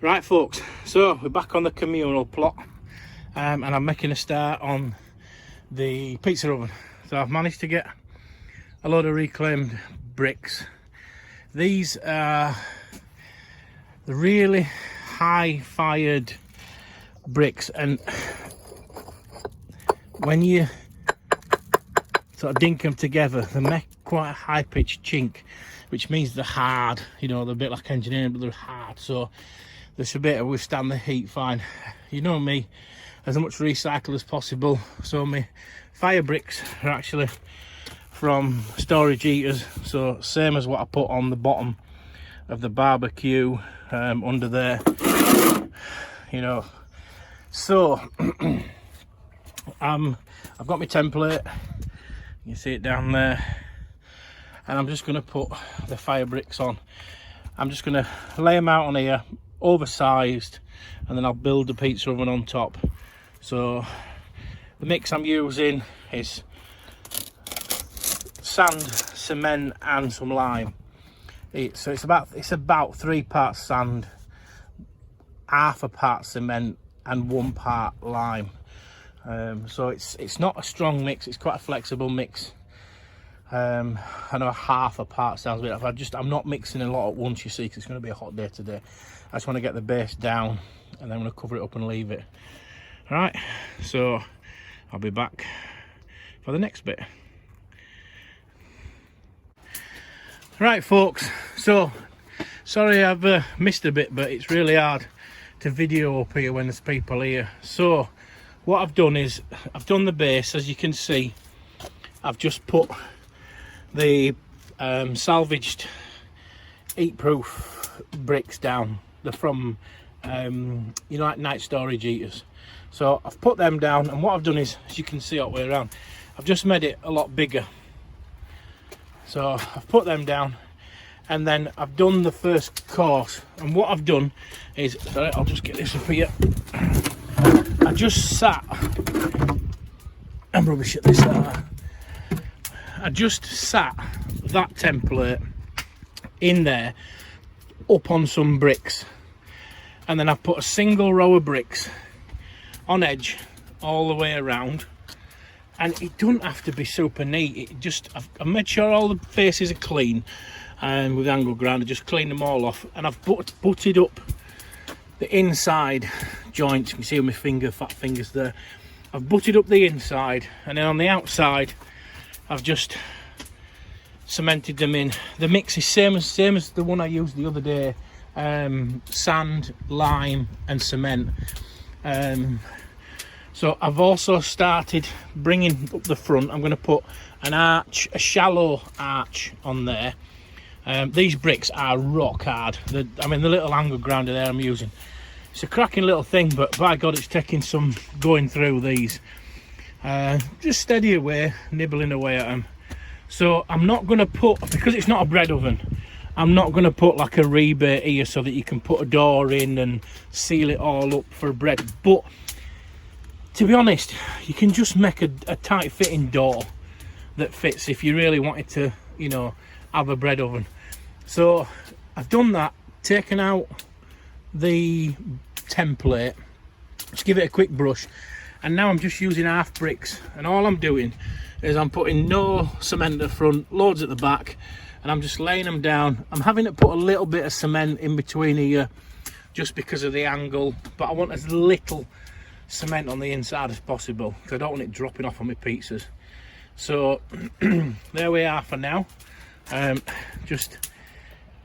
Right folks, so we're back on the communal plot, and I'm making a start on the pizza oven. So I've managed to get a load of reclaimed bricks. These are the really high fired bricks, and when you sort of dink them together they make quite a high pitched chink, which means they're hard. You know, they're a bit like engineering, but they're hard, so they should be able to withstand the heat fine. You know me, as much recycle as possible, so my fire bricks are actually from storage heaters, so same as what I put on the bottom of the barbecue under there, you know. So I've got my template, you see it down there, and I'm just going to put the fire bricks on. I'm just going to lay them out on here, oversized, and then I'll build the pizza oven on top. So the mix I'm using is sand, cement and some lime. It's about 3 parts sand, half a part cement and 1 part lime. So it's not a strong mix, it's quite a flexible mix. I know half a part sounds a bit, I'm not mixing a lot at once, you see, because it's going to be a hot day today. I just want to get the base down and then I'm going to cover it up and leave it. Alright, so I'll be back for the next bit. Right folks, so sorry I've missed a bit, but it's really hard to video up here when there's people here. So what I've done is I've done the base, as you can see. I've just put the salvaged heat-proof bricks down. They're from you know, like night storage heaters. So I've put them down, and what I've done is, as you can see all the way around, I've just made it a lot bigger. So I've put them down, and then I've done the first course. And what I've done is, sorry, I'll just get this up here. I just sat, I'm rubbish at this. I just sat that template in there up on some bricks, and then I've put a single row of bricks on edge all the way around. And it doesn't have to be super neat, it just, I've made sure all the faces are clean, and with angle grinder just clean them all off, and I've butted up the inside joint. You can see with my finger, fat fingers there. I've butted up the inside, and then on the outside I've just cemented them in. The mix is same as the one I used the other day, sand, lime and cement. So I've also started bringing up the front. I'm going to put an arch, a shallow arch on there. These bricks are rock hard. I mean, the little angle grinder there I'm using, it's a cracking little thing, but by God, it's taking some going through these. Just steady away, nibbling away at them. So I'm not going to put, because it's not a bread oven, I'm not going to put like a rebate here so that you can put a door in and seal it all up for bread. But to be honest, you can just make a tight fitting door that fits if you really wanted to, you know, have a bread oven. So I've done that, taken out the template, just give it a quick brush, and now I'm just using half bricks, and all I'm doing is I'm putting no cement at the front, loads at the back, and I'm just laying them down. I'm having to put a little bit of cement in between here just because of the angle, but I want as little cement on the inside as possible because I don't want it dropping off on my pizzas. So there we are for now. Just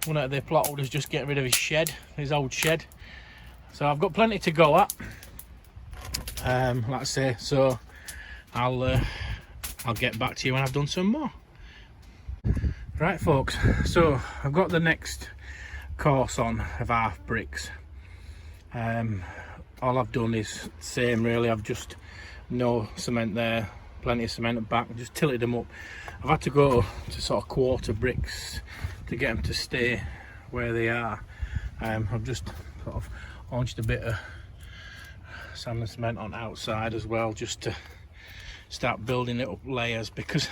one of the plot holders just getting rid of his shed, his old shed. So I've got plenty to go at, like I say. So I'll get back to you when I've done some more. Right folks, so I've got the next course on of half bricks. All I've done is same really. I've just no cement there, plenty of cement at the back, just tilted them up. I've had to go to sort of quarter bricks to get them to stay where they are. I've just sort of launched a bit of sand and cement on outside as well, just to start building it up layers, because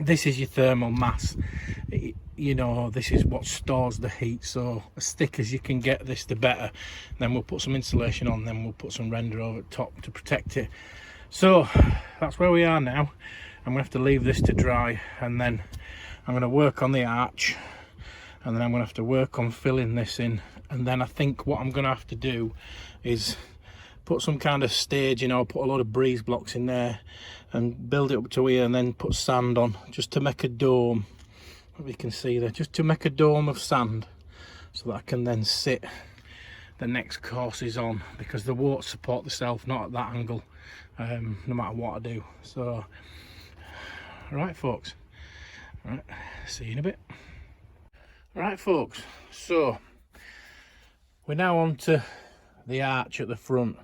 this is your thermal mass. you know, this is what stores the heat, so as thick as you can get this the better. Then we'll put some insulation on, then we'll put some render over the top to protect it. So that's where we are now. I'm gonna have to leave this to dry, and then I'm gonna work on the arch, and then I'm gonna have to work on filling this in. And then I think what I'm gonna have to do is put some kind of stage, you know, put a lot of breeze blocks in there and build it up to here, and then put sand on just to make a dome. You can see there, just to make a dome of sand, so that I can then sit the next courses on, because the won't support themselves, not at that angle, no matter what I do. So right folks, right, see you in a bit. Right folks, so we're now on to the arch at the front.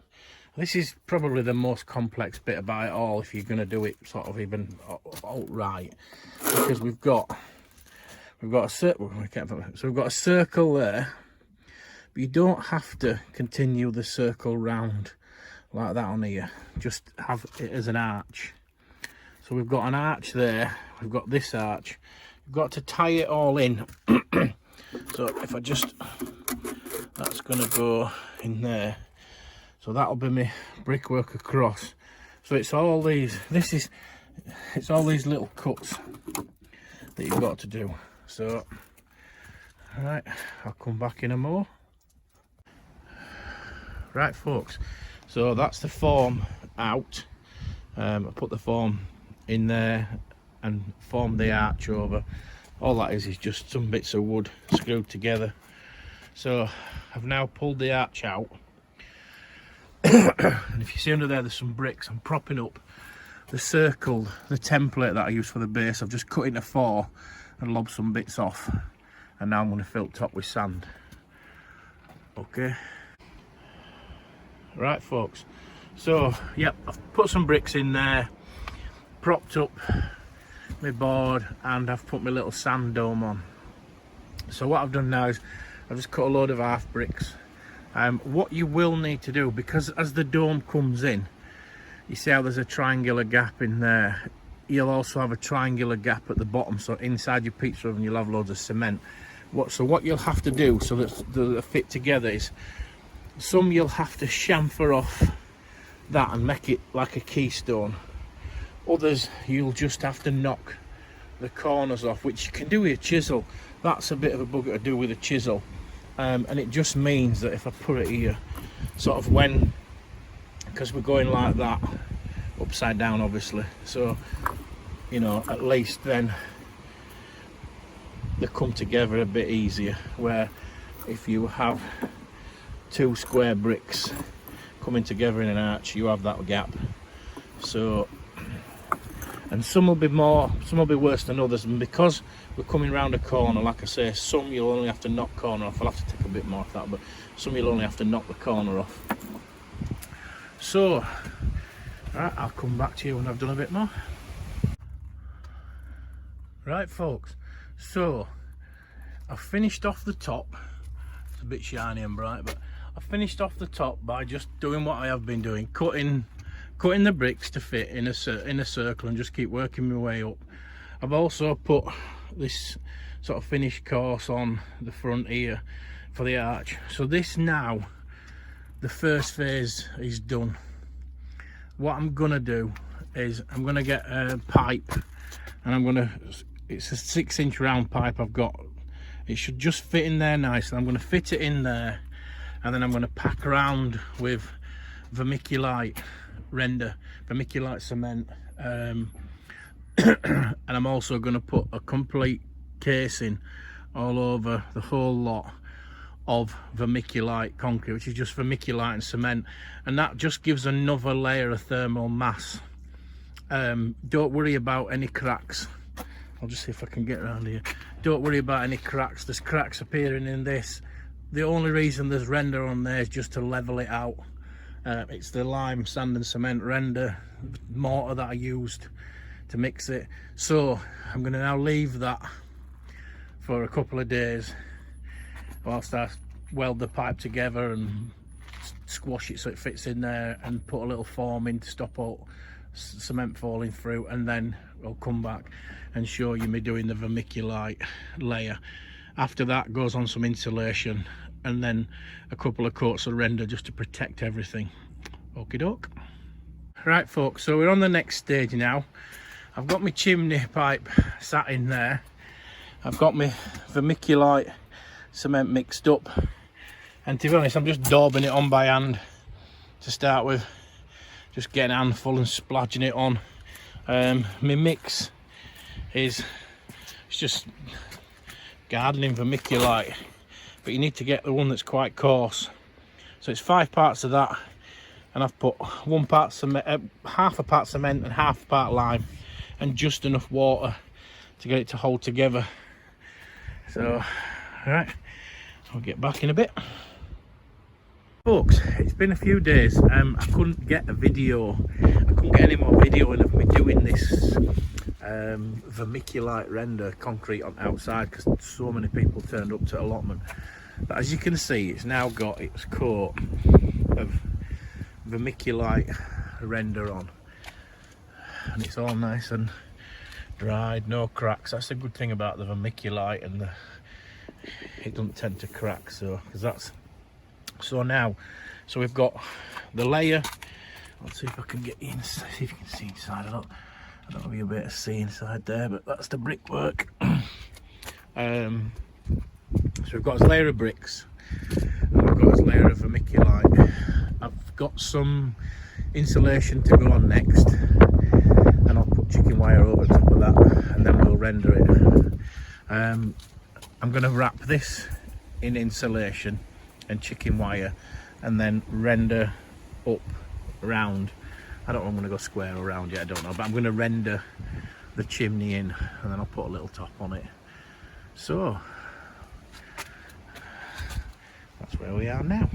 This is probably the most complex bit about it all, if you're going to do it sort of even right, because we've got a circle. So we've got a circle there, but you don't have to continue the circle round like that on here. Just have it as an arch. So we've got an arch there. We've got this arch. We've got to tie it all in. So if I just, that's going to go in there. So that'll be my brickwork across. So it's all these, it's all these little cuts that you've got to do. So, right, I'll come back in a more. Right folks, so that's the form out. I put the form in there and formed the arch over. All that is just some bits of wood screwed together. So I've now pulled the arch out. And if you see under there, there's some bricks. I'm propping up the circle, the template that I use for the base. I've just cut into 4 and lobbed some bits off, and now I'm going to fill top with sand. Okay, right folks, so yep, I've put some bricks in there, propped up my board, and I've put my little sand dome on. So what I've done now is I've just cut a load of half bricks. What you will need to do, because as the dome comes in, you see how there's a triangular gap in there, you'll also have a triangular gap at the bottom. So inside your pizza oven you'll have loads of cement. So what you'll have to do so that they fit together is, some you'll have to chamfer off that and make it like a keystone. Others you'll just have to knock the corners off, which you can do with a chisel. That's a bit of a bugger to do with a chisel. And it just means that if I put it here, sort of when, because we're going like that, upside down obviously, so you know, at least then they come together a bit easier. Where if you have 2 square bricks coming together in an arch, you have that gap. So, and some will be more, some will be worse than others, and because we're coming round a corner, like I say, some you'll only have to knock corner off. I'll have to take a bit more of that, but some you'll only have to knock the corner off. So right, I'll come back to you when I've done a bit more. Right folks, so I've finished off the top. It's a bit shiny and bright, but I finished off the top by just doing what I have been doing, cutting the bricks to fit in a circle, and just keep working my way up. I've also put this sort of finished course on the front here for the arch. So this now, the first phase is done. What I'm gonna do is I'm gonna get a pipe, and it's a 6-inch round pipe I've got. It should just fit in there nicely. I'm gonna fit it in there, and then I'm gonna pack around with vermiculite render, vermiculite cement, and I'm also gonna put a complete casing all over the whole lot of vermiculite concrete, which is just vermiculite and cement, and that just gives another layer of thermal mass. Don't worry about any cracks. I'll just see if I can get around here. Don't worry about any cracks. There's cracks appearing in this. The only reason there's render on there is just to level it out. It's the lime, sand and cement render mortar that I used to mix it. So I'm going to now leave that for a couple of days whilst I weld the pipe together and squash it so it fits in there, and put a little form in to stop cement falling through, and then I'll come back and show you me doing the vermiculite layer. After that goes on some insulation, and then a couple of coats of render just to protect everything. Okie doke. Right folks, so we're on the next stage now. I've got my chimney pipe sat in there. I've got my vermiculite cement mixed up, and to be honest, I'm just daubing it on by hand to start with. Just getting a handful and splodging it on. My mix is, it's just gardening vermiculite, but you need to get the one that's quite coarse. So it's 5 parts of that, and I've put 1 part cement, half a part cement and half a part lime, and just enough water to get it to hold together. So, all right, I'll get back in a bit. Folks, it's been a few days. I couldn't get a video. I couldn't get any more video of me doing this vermiculite render concrete on outside because so many people turned up to allotment. But as you can see, it's now got its coat of vermiculite render on, and it's all nice and dried, no cracks. That's the good thing about the vermiculite, and it doesn't tend to crack. So, because that's so now, so we've got the layer. Let's see if I can get in, see if you can see inside. I don't know if you'll be able to see inside there, but that's the brickwork. So we've got this layer of bricks, and we've got this layer of vermiculite. I've got some insulation to go on next, and I'll put chicken wire over top of that, and then we'll render it. I'm going to wrap this in insulation and chicken wire, and then render up round. I don't know, I'm going to go square or round yet, I don't know, but I'm going to render the chimney in, and then I'll put a little top on it. So that's where we are now.